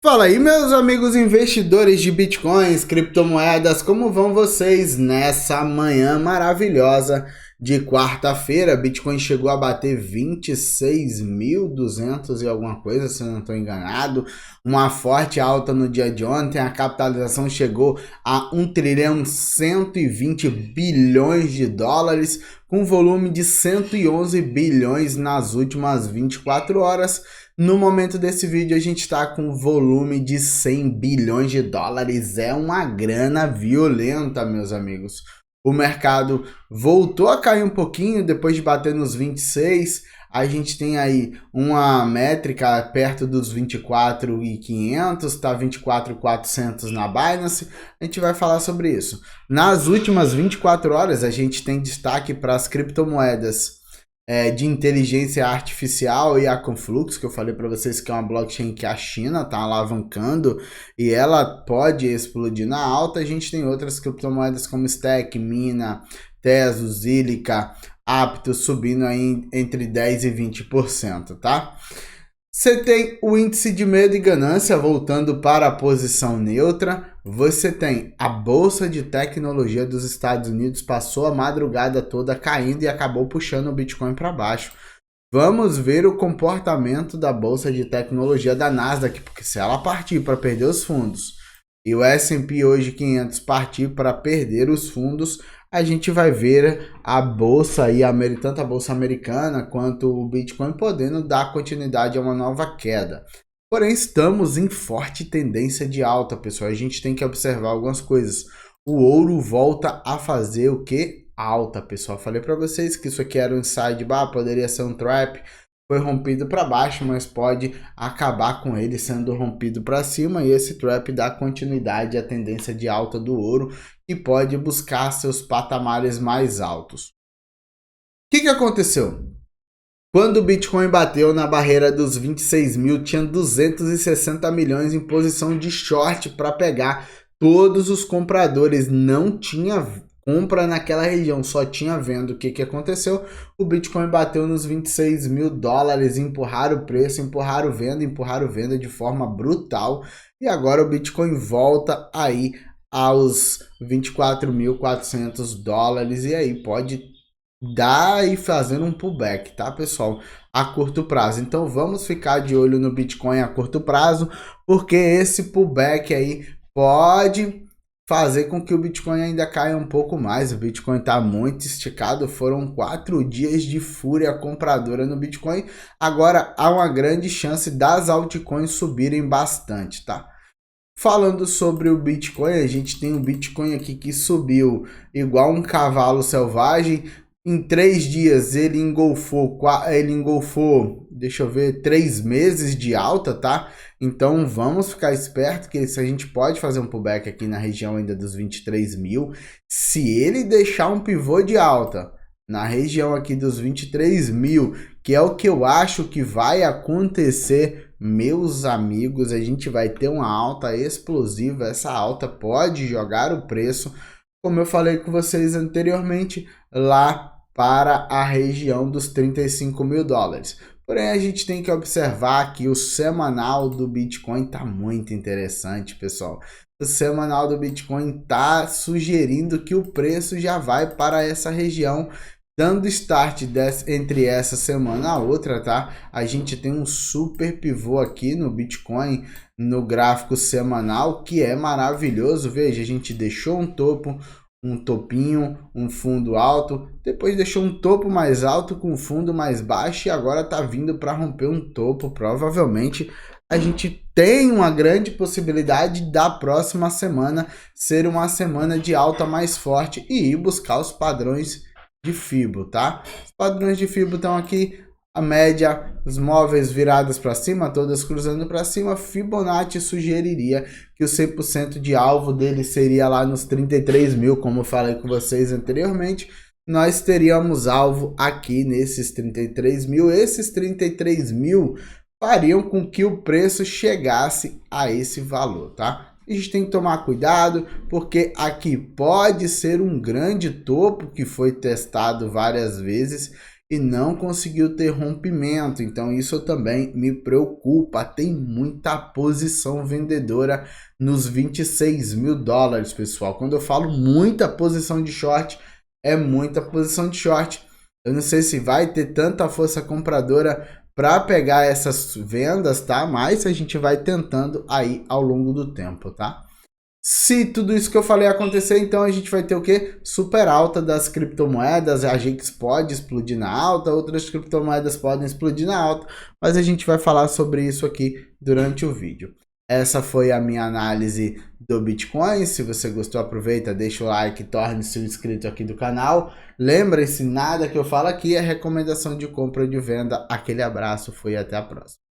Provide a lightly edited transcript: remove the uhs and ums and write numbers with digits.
Fala aí, meus amigos investidores de bitcoins, criptomoedas, como vão vocês nessa manhã maravilhosa de quarta-feira? Bitcoin chegou a bater 26.200 e alguma coisa, se eu não estou enganado. Uma forte alta no dia de ontem, a capitalização chegou a 1.120 bilhões de dólares, com volume de 111 bilhões nas últimas 24 horas. No momento desse vídeo a gente está com volume de 100 bilhões de dólares, é uma grana violenta, meus amigos. O mercado voltou a cair um pouquinho depois de bater nos 26, a gente tem aí uma métrica perto dos 24.500, tá 24.400 na Binance, a gente vai falar sobre isso. Nas últimas 24 horas a gente tem destaque para as criptomoedas de inteligência artificial e a Conflux, que eu falei para vocês que é uma blockchain que a China está alavancando e ela pode explodir na alta. A gente tem outras criptomoedas como Stack, Mina, Teso, Zilliqa, Aptos subindo aí entre 10% e 20%, tá? Você tem o índice de medo e ganância voltando para a posição neutra. Você tem a Bolsa de Tecnologia dos Estados Unidos, passou a madrugada toda caindo e acabou puxando o Bitcoin para baixo. Vamos ver o comportamento da Bolsa de Tecnologia da Nasdaq, porque se ela partir para perder os fundos e o S&P hoje 500 partir para perder os fundos, a gente vai ver a bolsa aí, tanto a bolsa americana quanto o Bitcoin podendo dar continuidade a uma nova queda. Porém, estamos em forte tendência de alta, pessoal. A gente tem que observar algumas coisas. O ouro volta a fazer o que? Alta, pessoal. Falei para vocês que isso aqui era um inside bar, poderia ser um trap. Foi rompido para baixo, mas pode acabar com ele sendo rompido para cima, e esse trap dá continuidade à tendência de alta do ouro e pode buscar seus patamares mais altos. O que aconteceu? Quando o Bitcoin bateu na barreira dos 26 mil, tinha 260 milhões em posição de short para pegar todos os compradores. Não tinha compra naquela região, só tinha venda. O que aconteceu? O Bitcoin bateu nos 26 mil dólares, empurraram o preço, empurraram venda de forma brutal, e agora o Bitcoin volta aí aos 24.400 dólares, e aí pode dar e fazendo um pullback, tá, pessoal, a curto prazo. Então vamos ficar de olho no Bitcoin a curto prazo, porque esse pullback aí pode fazer com que o Bitcoin ainda caia um pouco mais. O Bitcoin está muito esticado, foram 4 dias de fúria compradora no Bitcoin. Agora há uma grande chance das altcoins subirem bastante, tá? Falando sobre o Bitcoin, a gente tem o Bitcoin aqui que subiu igual um cavalo selvagem. Em 3 dias ele engolfou, deixa eu ver, 3 meses de alta, tá? Então vamos ficar esperto que a gente pode fazer um pullback aqui na região ainda dos 23 mil. Se ele deixar um pivô de alta na região aqui dos 23 mil, que é o que eu acho que vai acontecer, meus amigos, a gente vai ter uma alta explosiva. Essa alta pode jogar o preço, como eu falei com vocês anteriormente, lá para a região dos 35 mil dólares. Porém, a gente tem que observar que o semanal do Bitcoin está muito interessante, pessoal. O semanal do Bitcoin está sugerindo que o preço já vai para essa região, dando start entre essa semana a outra, tá? A gente tem um super pivô aqui no Bitcoin, no gráfico semanal, que é maravilhoso. Veja, a gente deixou um topo, um topinho, um fundo alto, depois deixou um topo mais alto com um fundo mais baixo e agora tá vindo para romper um topo. Provavelmente a gente tem uma grande possibilidade da próxima semana ser uma semana de alta mais forte e ir buscar os padrões de Fibo, tá? Os padrões de Fibo estão aqui, a média, os móveis virados para cima, todas cruzando para cima. Fibonacci sugeriria que o 100% de alvo dele seria lá nos 33 mil, como eu falei com vocês anteriormente. Nós teríamos alvo aqui nesses 33 mil. Esses 33 mil fariam com que o preço chegasse a esse valor, tá? A gente tem que tomar cuidado, porque aqui pode ser um grande topo que foi testado várias vezes e não conseguiu ter rompimento. Então isso também me preocupa. Tem muita posição vendedora nos 26 mil dólares, pessoal. Quando eu falo muita posição de short, é muita posição de short. Eu não sei se vai ter tanta força compradora para pegar essas vendas, tá? Mas a gente vai tentando aí ao longo do tempo, tá? Se tudo isso que eu falei acontecer, então a gente vai ter o quê? Super alta das criptomoedas, a GIX pode explodir na alta, outras criptomoedas podem explodir na alta, mas a gente vai falar sobre isso aqui durante o vídeo. Essa foi a minha análise do Bitcoin. Se você gostou, aproveita, deixa o like, torne-se um inscrito aqui do canal. Lembre-se, nada que eu falo aqui é recomendação de compra ou de venda. Aquele abraço, fui e até a próxima.